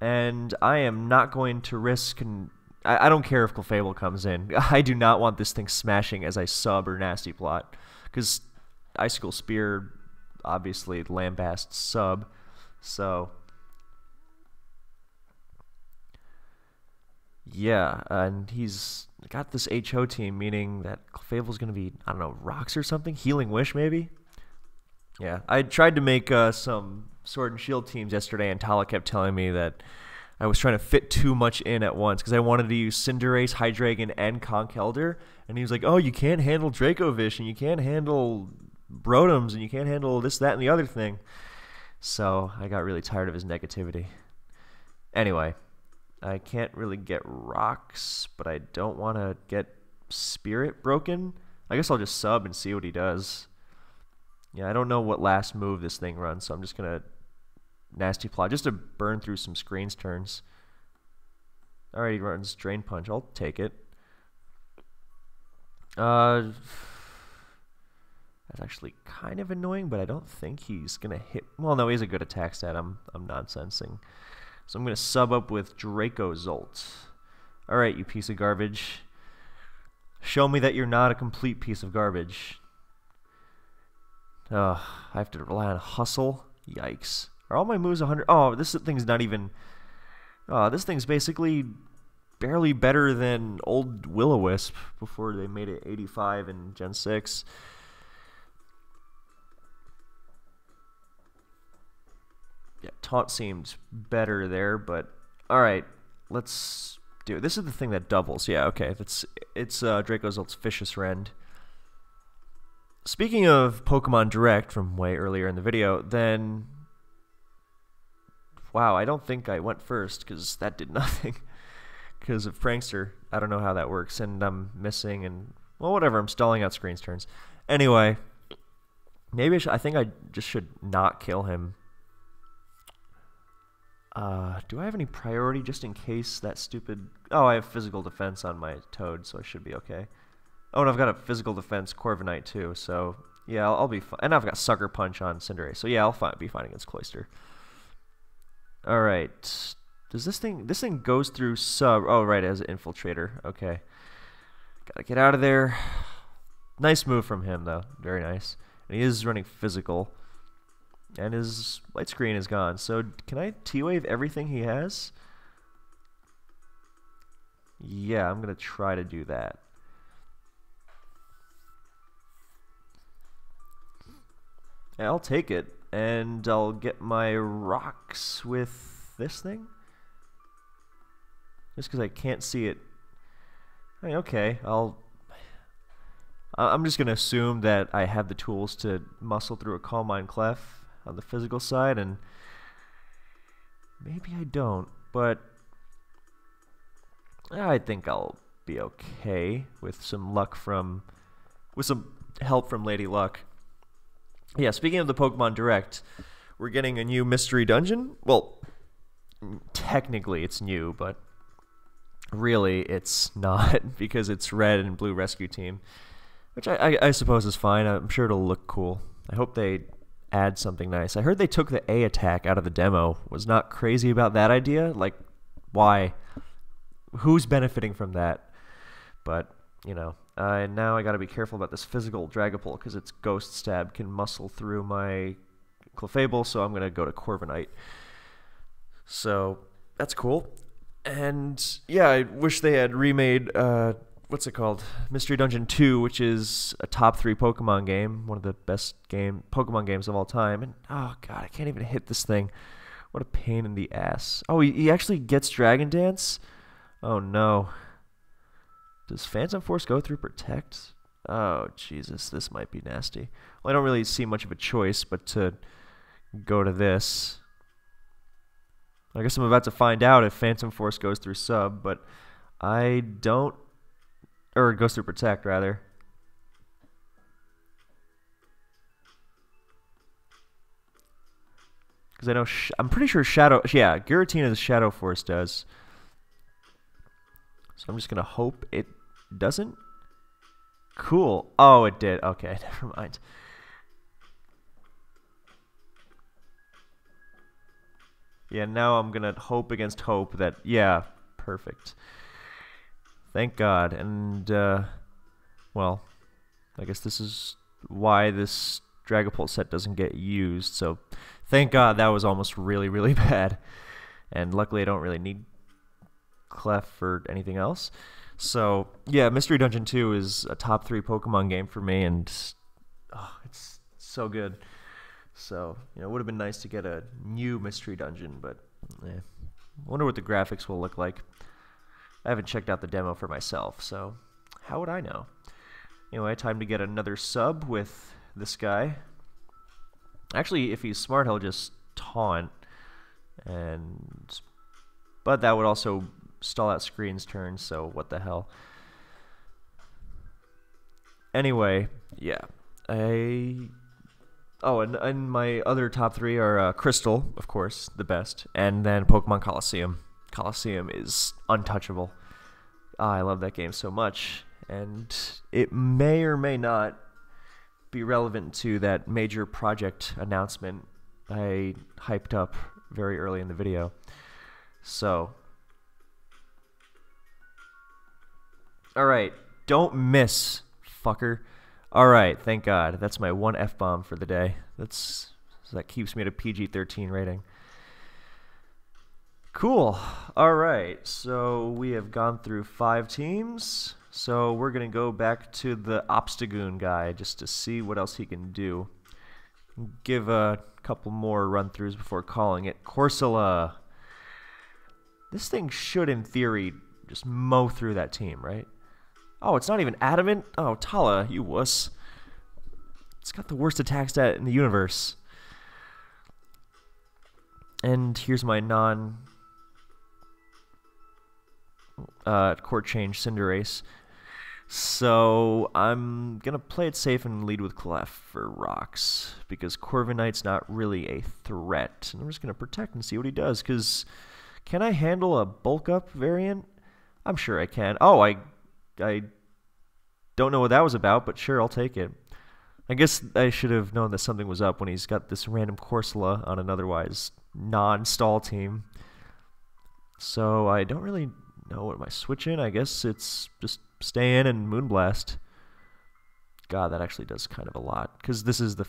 And I am not going to risk... I don't care if Clefable comes in. I do not want this thing smashing as I sub or Nasty Plot. Because Icicle Spear, obviously, Lambast sub. So... Yeah, and he's got this HO team, meaning that Clefable's going to be, I don't know, Rocks or something? Healing Wish, maybe? Yeah, I tried to make some Sword and Shield teams yesterday, and Tala kept telling me that I was trying to fit too much in at once, because I wanted to use Cinderace, Hydreigon, and Conkeldurr, and he was like, oh, you can't handle Dracovish, and you can't handle Rotoms, and you can't handle this, that, and the other thing. So I got really tired of his negativity. Anyway... I can't really get Rocks, but I don't want to get Spirit broken. I guess I'll just sub and see what he does. Yeah, I don't know what last move this thing runs, so I'm just going to Nasty Plot just to burn through some screens turns. Alright, he runs Drain Punch. I'll take it. That's actually kind of annoying, but I don't think he's going to hit... Well, no, he has a good attack stat. I'm nonsensing. So I'm going to sub up with Dracozolt. Alright, you piece of garbage. Show me that you're not a complete piece of garbage. I have to rely on hustle. Yikes. Are all my moves 100? Oh, this thing's not even... this thing's basically barely better than old Will-O-Wisp before they made it 85 in Gen 6. Yeah, Taunt seemed better there, but... Alright, let's do it. This is the thing that doubles. Yeah, okay. It's Dracozold's Vicious Rend. Speaking of Pokemon Direct from way earlier in the video, then... Wow, I don't think I went first, because that did nothing. Because of Prankster. I don't know how that works, and I'm missing, and... Well, whatever, I'm stalling out screen's turns. Anyway, maybe I think I just should not kill him. Do I have any priority just in case that stupid... Oh, I have physical defense on my Toad, so I should be okay. Oh, and I've got a physical defense Corviknight too, so yeah, I'll be fine. And I've got Sucker Punch on Cinderace, so yeah, I'll be fine against Cloyster. All right, does this thing goes through sub? Oh, right, as an Infiltrator. Okay, gotta get out of there. Nice move from him though, very nice. And he is running physical, and his light screen is gone. So can I T-Wave everything he has? Yeah, I'm gonna try to do that. Yeah, I'll take it, and I'll get my rocks with this thing. Just because I can't see it. I mean, okay, I'm just going to assume that I have the tools to muscle through a Calm Mind Clef on the physical side, and maybe I don't, but I think I'll be okay with some help from Lady Luck. Yeah, speaking of the Pokemon Direct, we're getting a new mystery dungeon. Well, technically it's new, but really it's not because it's Red and Blue Rescue Team, which I suppose is fine. I'm sure it'll look cool. I hope they add something nice. I heard they took the A attack out of the demo. Was not crazy about that idea. Like, why? Who's benefiting from that? But, you know. And now I gotta be careful about this physical Dragapult because its Ghost Stab can muscle through my Clefable, so I'm gonna go to Corviknight. So that's cool. And yeah, I wish they had remade what's it called? Mystery Dungeon 2, which is a top 3 Pokemon game, one of the best Pokemon games of all time. And oh god, I can't even hit this thing. What a pain in the ass. Oh, he actually gets Dragon Dance? Oh no. Does Phantom Force go through Protect? Oh, Jesus, this might be nasty. Well, I don't really see much of a choice but to go to this. I guess I'm about to find out if Phantom Force goes through Sub, but I don't... Or it goes through Protect, rather. Because I know... I'm pretty sure Shadow... Yeah, Giratina's Shadow Force does. So I'm just going to hope it doesn't. Cool. Oh, it did. Okay, never mind. Yeah, now I'm going to hope against hope that... Yeah, perfect. Thank God. And, well, I guess this is why this Dragapult set doesn't get used. So, thank God that was almost really, really bad. And luckily I don't really need Clef or anything else. So yeah, Mystery Dungeon 2 is a top 3 Pokemon game for me, and oh, it's so good. So, you know, it would have been nice to get a new Mystery Dungeon, but I wonder what the graphics will look like. I haven't checked out the demo for myself, so how would I know? Anyway, time to get another sub with this guy. Actually, if he's smart, he'll just taunt, but that would also stall out Screen's turn, so what the hell. Anyway, yeah. Oh, and my other top 3 are Crystal, of course, the best, and then Pokemon Colosseum. Colosseum is untouchable. I love that game so much, and it may or may not be relevant to that major project announcement I hyped up very early in the video. So... Alright, don't miss, fucker. Alright, thank God. That's my one F-bomb for the day. That keeps me at a PG-13 rating. Cool. Alright, so we have gone through 5 teams. So we're going to go back to the Obstagoon guy just to see what else he can do. Give a couple more run-throughs before calling it. Corsola. This thing should, in theory, just mow through that team, right? Oh, it's not even adamant? Oh, Tala, you wuss. It's got the worst attack stat in the universe. And here's my court change Cinderace. So I'm gonna play it safe and lead with Clef for rocks because Corviknight's not really a threat. And I'm just gonna protect and see what he does. Cause can I handle a bulk up variant? I'm sure I can. Oh, I don't know what that was about, but sure, I'll take it. I guess I should have known that something was up when he's got this random Corsola on an otherwise non-stall team. So I don't really know what am I switching. I guess it's just stay in and Moonblast. God, that actually does kind of a lot. Because this is the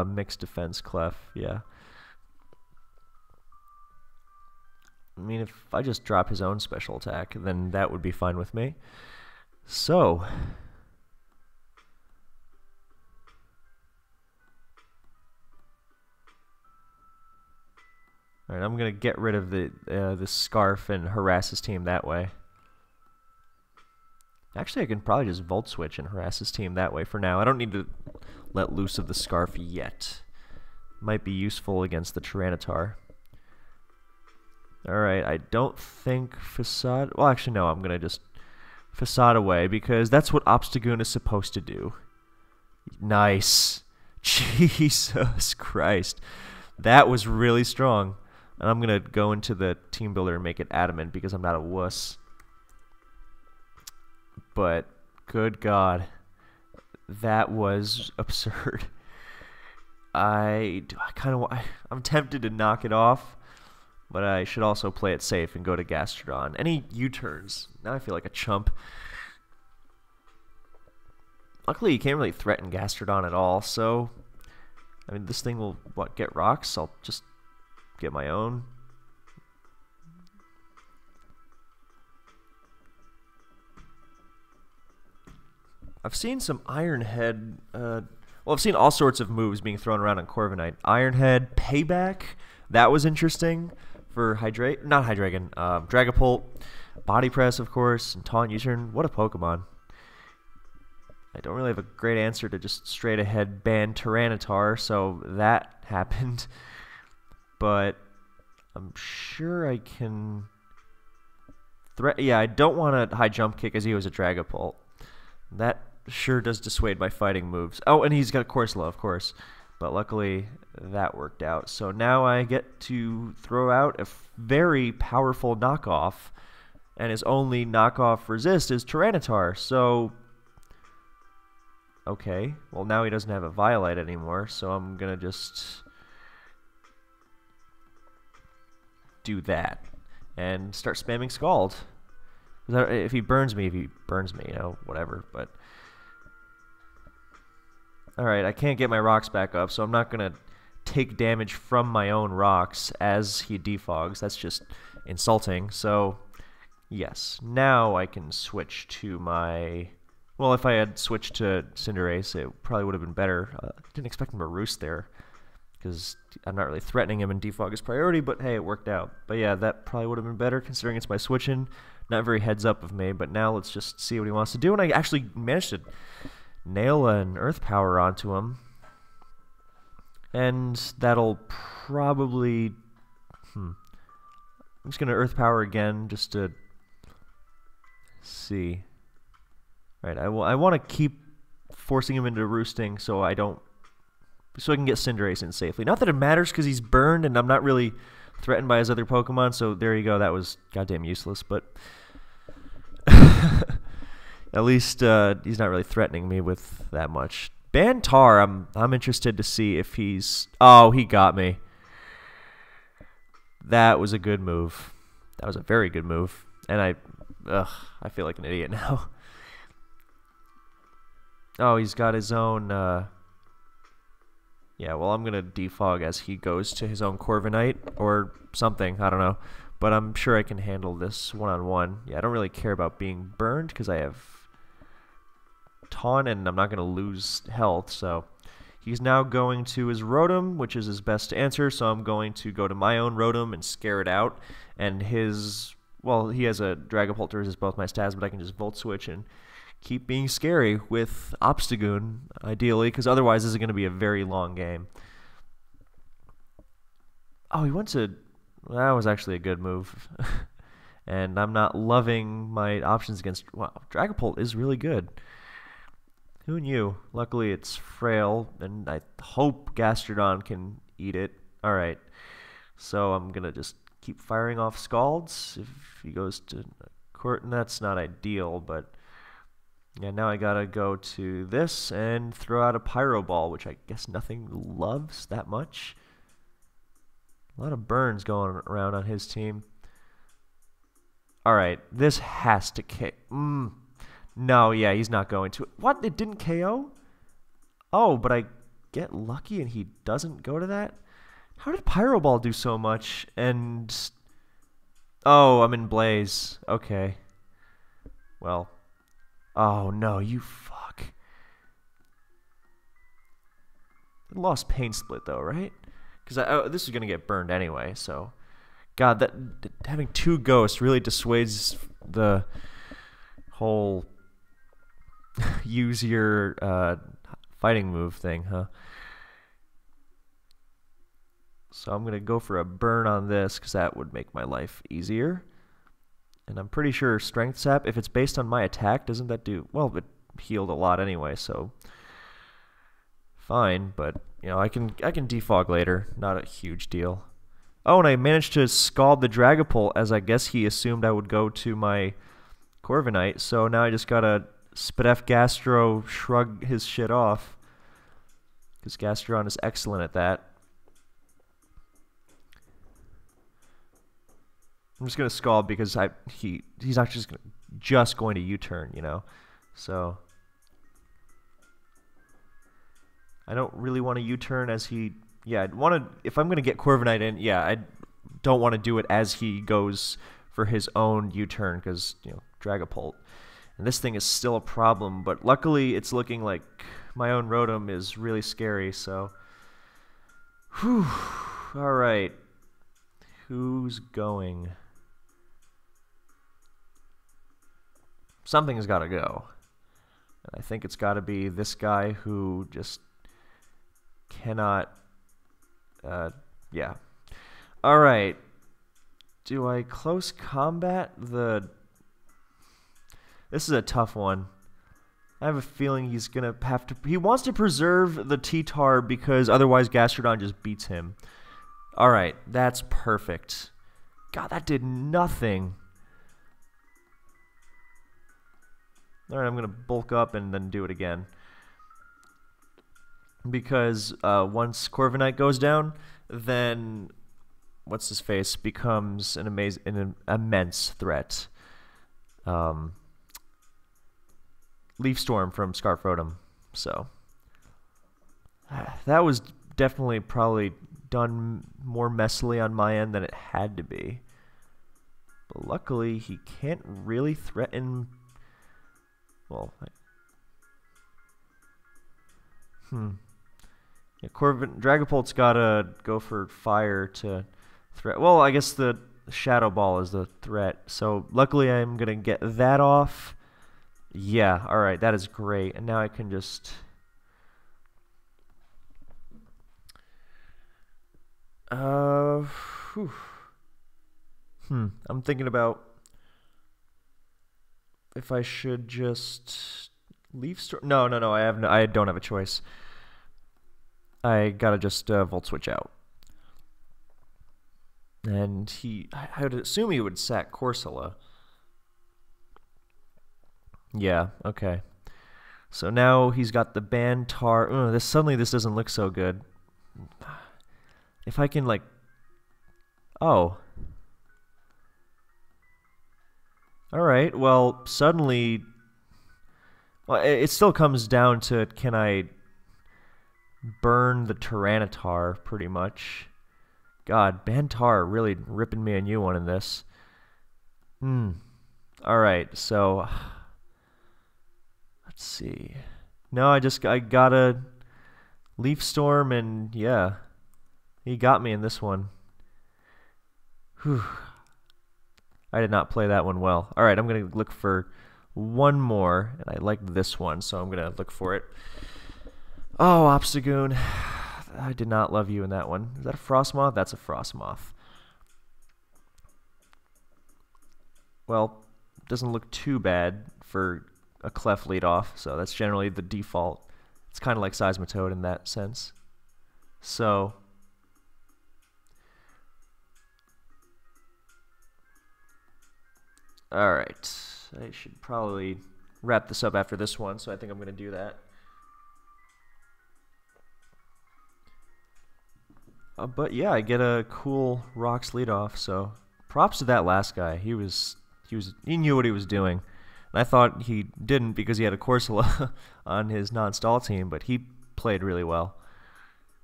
mixed defense Clef, yeah. I mean, if I just drop his own special attack, then that would be fine with me. So... Alright, I'm going to get rid of the Scarf and harass his team that way. Actually, I can probably just Volt Switch and harass his team that way for now. I don't need to let loose of the Scarf yet. Might be useful against the Tyranitar. Alright, I don't think Facade... Well, actually, no, I'm going to just Facade away because that's what Obstagoon is supposed to do. Nice. Jesus Christ. That was really strong. And I'm going to go into the team builder and make it adamant because I'm not a wuss. But, good God, that was absurd. I'm tempted to knock it off, but I should also play it safe and go to Gastrodon. Any U-turns? Now I feel like a chump. Luckily, you can't really threaten Gastrodon at all, so... I mean, this thing will, get rocks? I'll just get my own. I've seen some Iron Head, well, I've seen all sorts of moves being thrown around on Corviknight. Iron Head, Payback, that was interesting for Dragapult, Body Press, of course, and Taunt U-turn. What a Pokemon. I don't really have a great answer to just straight ahead ban Tyranitar, so that happened. But I'm sure I can... Yeah, I don't want to high jump kick as he was a Dragapult. That sure does dissuade my fighting moves. Oh, and he's got Corsola, of course. But luckily, that worked out. So now I get to throw out a very powerful knockoff. And his only knockoff resist is Tyranitar. So... Okay, well now he doesn't have a Violite anymore, so I'm gonna just do that and start spamming Scald. If he burns me, you know, whatever, but... Alright, I can't get my rocks back up, so I'm not gonna take damage from my own rocks as he defogs. That's just insulting, so yes, now I can switch to my... Well, if I had switched to Cinderace, it probably would have been better. Didn't expect him to roost there, because I'm not really threatening him and defog is priority, but hey, it worked out. But yeah, that probably would have been better, considering it's my switch-in. Not very heads up of me, but now let's just see what he wants to do. And I actually managed to nail an Earth Power onto him. And that'll probably... I'm just going to Earth Power again, just to see... Right, I want to keep forcing him into roosting so I can get Cinderace in safely. Not that it matters because he's burned and I'm not really threatened by his other Pokemon, so there you go. That was goddamn useless, but at least he's not really threatening me with that much. Bantar, I'm interested to see if he's... Oh, he got me. That was a good move. That was a very good move. And I feel like an idiot now. Oh, he's got his own, yeah, well, I'm gonna defog as he goes to his own Corviknight, or something, I don't know. But I'm sure I can handle this one-on-one. Yeah, I don't really care about being burned, because I have Taunt, and I'm not gonna lose health, so... He's now going to his Rotom, which is his best answer, so I'm going to go to my own Rotom and scare it out. And his... Well, he has a Dragapult to resist both my stats, but I can just Volt Switch and keep being scary with Obstagoon, ideally, because otherwise this is going to be a very long game. Oh, he went to... That was actually a good move. And I'm not loving my options against... Wow, Dragapult is really good. Who knew? Luckily it's frail, and I hope Gastrodon can eat it. Alright, so I'm going to just keep firing off Scalds. If he goes to court, and that's not ideal, but... Yeah, now I gotta go to this and throw out a Pyro Ball, which I guess nothing loves that much. A lot of burns going around on his team. Alright, this has to kick. No, yeah, he's not going to. What? It didn't KO? Oh, but I get lucky and he doesn't go to that? How did Pyro Ball do so much? And... Oh, I'm in Blaze. Okay. Well. Oh, no, you fuck. I lost Pain Split, though, right? Because this is going to get burned anyway, so... God, that having two ghosts really dissuades the whole... use your fighting move thing, huh? So I'm going to go for a burn on this, because that would make my life easier. And I'm pretty sure Strength Sap, if it's based on my attack, doesn't that do... Well, it healed a lot anyway, so... Fine, but, you know, I can defog later. Not a huge deal. Oh, and I managed to scald the Dragapult, as I guess he assumed I would go to my Corviknight, so now I just gotta... Spadef Gastro shrug his shit off, because Gastrodon is excellent at that. I'm just gonna Scald because he's actually just going to U-turn, you know. So I don't really want to U-turn as he. Yeah, I'd want to. If I'm gonna get Corviknight in, yeah, I don't want to do it as he goes for his own U-turn, because you know Dragapult. And this thing is still a problem, but luckily it's looking like my own Rotom is really scary, so... Whew. Alright. Who's going? Something's gotta go. And I think it's gotta be this guy who just cannot... yeah. Alright. Do I close combat the... This is a tough one. I have a feeling he's going to have to... He wants to preserve the T-Tar because otherwise Gastrodon just beats him. Alright, that's perfect. God, that did nothing. Alright, I'm going to bulk up and then do it again. Because once Corviknight goes down, then... What's-his-face becomes an immense threat. Leaf Storm from Scarf Rotom. So that was definitely probably done more messily on my end than it had to be. But luckily, he can't really threaten... Well... Yeah, Dragapult's gotta go for fire to threat... Well, I guess the Shadow Ball is the threat. So luckily, I'm gonna get that off. Yeah, alright, that is great. And now I can just... I'm thinking about if I should just leave No, I don't have a choice. I gotta just Volt Switch out. And I would assume he would sack Corsola. Yeah, okay. So now he's got the Bantar. Suddenly this doesn't look so good. If I can, like... Oh. Alright, well, suddenly... Well, it still comes down to, can I burn the Tyranitar, pretty much. God, Bantar really ripping me a new one in this. Alright, so... let's see. No, I got a Leaf Storm, and yeah. He got me in this one. Whew. I did not play that one well. Alright, I'm going to look for one more, and I like this one, so I'm going to look for it. Oh, Obstagoon. I did not love you in that one. Is that a Frostmoth? That's a Frostmoth. Well, doesn't look too bad for a Clef leadoff, so that's generally the default. It's kind of like Seismitoad in that sense. So... alright, I should probably wrap this up after this one, so I think I'm going to do that. But yeah, I get a cool Rocks leadoff, so props to that last guy. He knew what he was doing. And I thought he didn't because he had a Corsola on his non-stall team, but he played really well.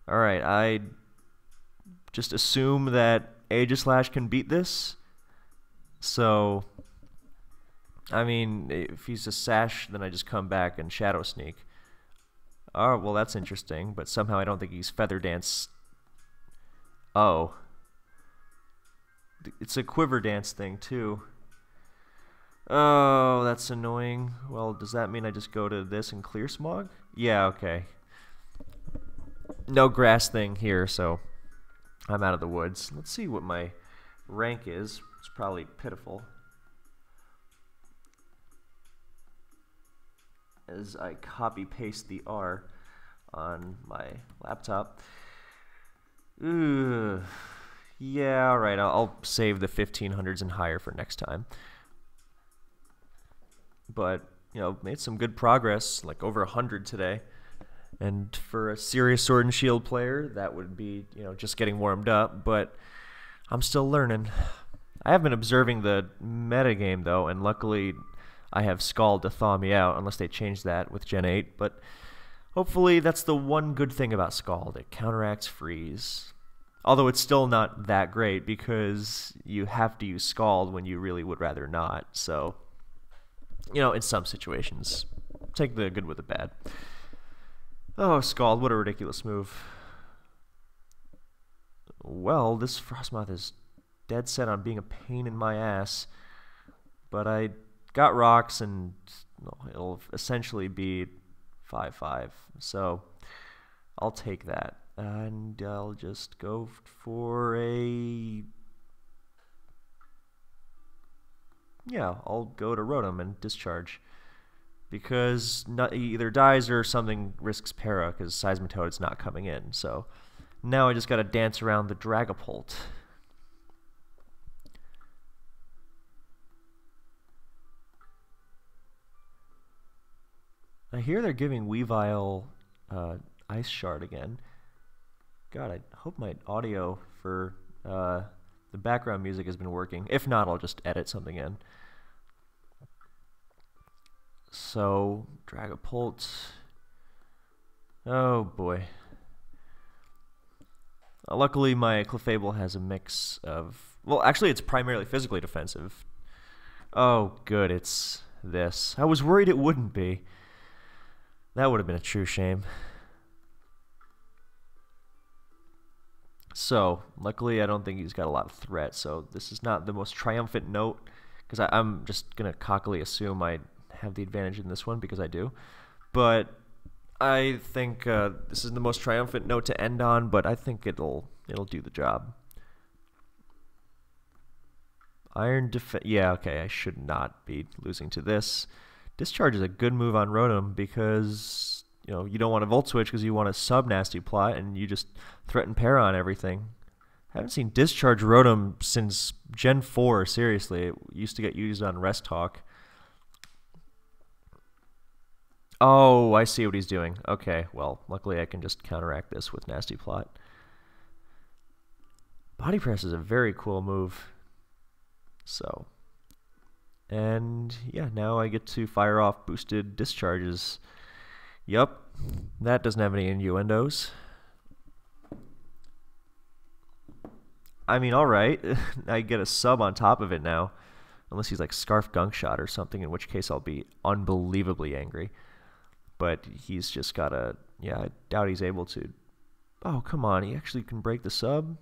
Alright, I just assume that Aegislash can beat this. So, I mean, if he's a Sash, then I just come back and Shadow Sneak. Oh, well, that's interesting, but somehow I don't think he's Feather Dance. Oh. It's a Quiver Dance thing, too. Oh, that's annoying. Well, does that mean I just go to this and clear Smog? Yeah, okay. No grass thing here, so I'm out of the woods. Let's see what my rank is. It's probably pitiful. As I copy-paste the R on my laptop. Ooh. Yeah, alright, I'll save the 1500s and higher for next time. But, you know, made some good progress, like over 100 today. And for a serious Sword and Shield player, that would be, you know, just getting warmed up. But I'm still learning. I have been observing the metagame, though, and luckily I have Scald to thaw me out, unless they change that with Gen 8. But hopefully that's the one good thing about Scald. It counteracts Freeze. Although it's still not that great, because you have to use Scald when you really would rather not. So, you know, in some situations, take the good with the bad. Oh, Scald, what a ridiculous move. Well, this Frostmoth is dead set on being a pain in my ass. But I got Rocks, and it'll essentially be 5-5. So, I'll take that. And I'll just go for a... yeah, I'll go to Rotom and discharge. Because he either dies or something risks Para, because Seismitoad's not coming in. So now I just gotta dance around the Dragapult. I hear they're giving Weavile Ice Shard again. God, I hope my audio for the background music has been working. If not, I'll just edit something in. So, Dragapult. Oh boy. Luckily, my Clefable has a mix of... well, actually, it's primarily physically defensive. Oh, good, it's this. I was worried it wouldn't be. That would have been a true shame. So, luckily I don't think he's got a lot of threat, so this is not the most triumphant note, because I'm just going to cockily assume I have the advantage in this one, because I do. But I think this is the most triumphant note to end on, but I think it'll do the job. Iron Defense, yeah, okay, I should not be losing to this. Discharge is a good move on Rotom, because... you know, you don't want to Volt Switch because you want a sub-Nasty Plot, and you just threaten Para on everything. I haven't seen Discharge Rotom since Gen 4, seriously. It used to get used on Rest Talk. Oh, I see what he's doing. Okay, well, luckily I can just counteract this with Nasty Plot. Body Press is a very cool move. So, And yeah, now I get to fire off boosted discharges. Yup, that doesn't have any innuendos. I mean, alright, I get a sub on top of it now. Unless he's like Scarf Gunk Shot or something, in which case I'll be unbelievably angry. But he's just gotta, yeah, I doubt he's able to. Oh, come on, he actually can break the sub?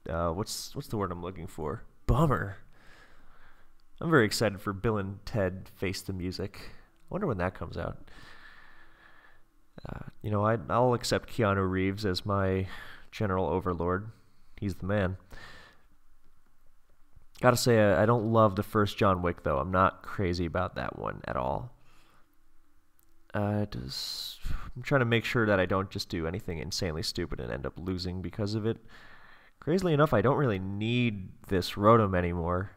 What's the word I'm looking for? Bummer. I'm very excited for Bill and Ted Face the Music. I wonder when that comes out. You know, I'll accept Keanu Reeves as my general overlord. He's the man. Gotta say, I don't love the first John Wick, though. I'm not crazy about that one at all. I'm trying to make sure that I don't just do anything insanely stupid and end up losing because of it. Crazily enough, I don't really need this Rotom anymore.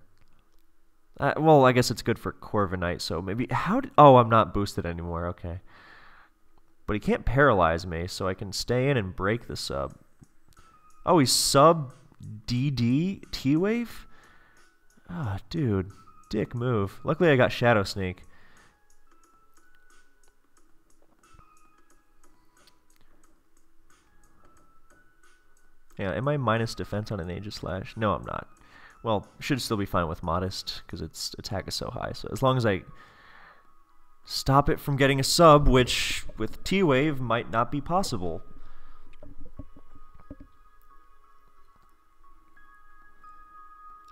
Well, I guess it's good for Corviknight, so maybe... Oh, I'm not boosted anymore, okay. But he can't paralyze me, so I can stay in and break the sub. Oh, he's sub DD T-Wave? Ah, oh, dude. Dick move. Luckily I got Shadow Sneak. Yeah, am I minus defense on an Aegislash? No, I'm not. Well, should still be fine with Modest, because its attack is so high. So as long as I stop it from getting a sub, which with T-Wave might not be possible.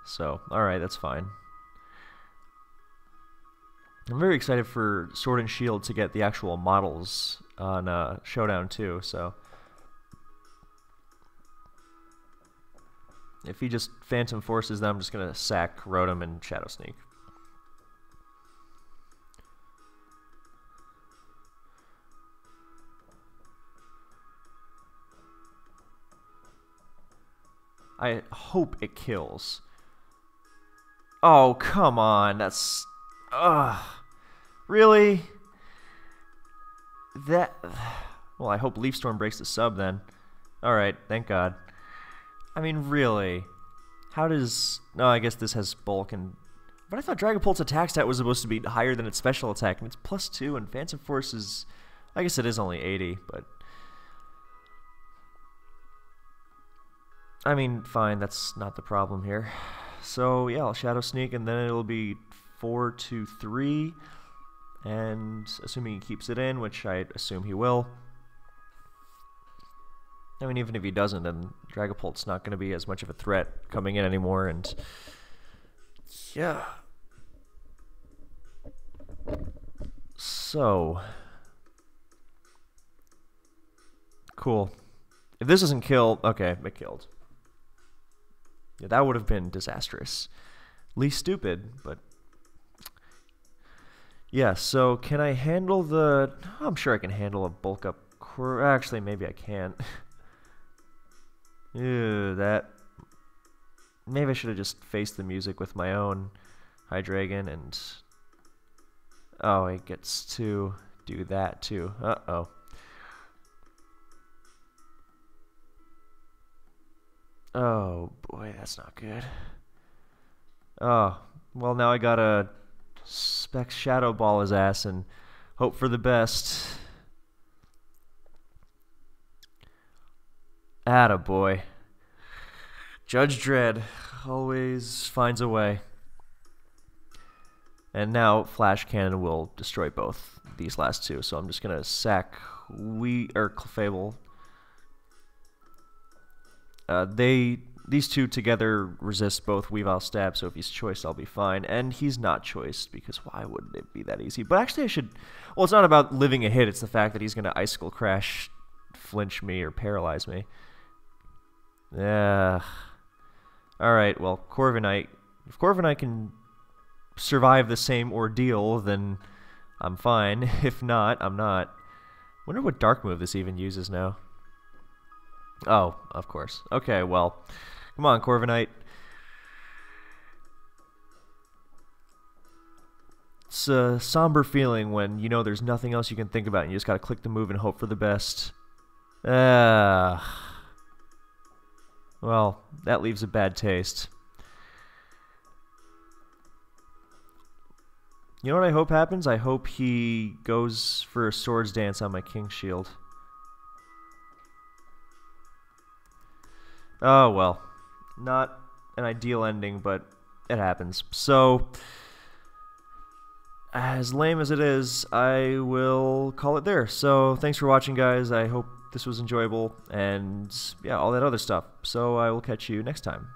So, alright, that's fine. I'm very excited for Sword and Shield to get the actual models on Showdown too, so... If he just Phantom Forces, then I'm just going to sack Rotom and Shadow Sneak. I hope it kills. Oh, come on. That's... Ugh. Really? That... Well, I hope Leaf Storm breaks the sub then. Alright, thank God. I mean, really? How does... No, I guess this has bulk and... But I thought Dragapult's attack stat was supposed to be higher than its special attack, and it's +2, and Phantom Force is... I guess it is only 80, but... I mean, fine, that's not the problem here. So, yeah, I'll Shadow Sneak, and then it'll be 4-3, and assuming he keeps it in, which I assume he will... I mean, even if he doesn't, then Dragapult's not going to be as much of a threat coming in anymore, and... Yeah. So... Cool. If this doesn't kill... Okay, it killed. Yeah, that would have been disastrous. Least stupid, but... Yeah, so can I handle the... Oh, I'm sure I can handle a bulk up... Actually, maybe I can't. Ew, that... Maybe I should have just faced the music with my own Hydreigon and... Oh, it gets to do that too. Uh-oh. Oh, boy, that's not good. Oh, well, now I gotta Specs Shadow Ball his ass and hope for the best. Attaboy. Judge Dredd always finds a way. And now Flash Cannon will destroy both these last two, so I'm just gonna sack Clefable. These two together resist both Weavile Stab, so if he's choiced, I'll be fine. And he's not choiced, because why would it be that easy? But actually I should... Well, it's not about living a hit, it's the fact that he's gonna Icicle Crash, flinch me, or paralyze me. Yeah. Alright, well, Corviknight. If Corviknight can survive the same ordeal, then I'm fine. If not, I'm not. Wonder what Dark move this even uses now. Oh, of course. Okay, well. Come on, Corviknight. It's a somber feeling when you know there's nothing else you can think about and you just gotta click the move and hope for the best. Well, that leaves a bad taste. You know what I hope happens? I hope he goes for a swords dance on my king shield. Oh well. Not an ideal ending, but it happens. So, as lame as it is, I will call it there. So, thanks for watching, guys. I hope this was enjoyable, and yeah, all that other stuff. So, I will catch you next time.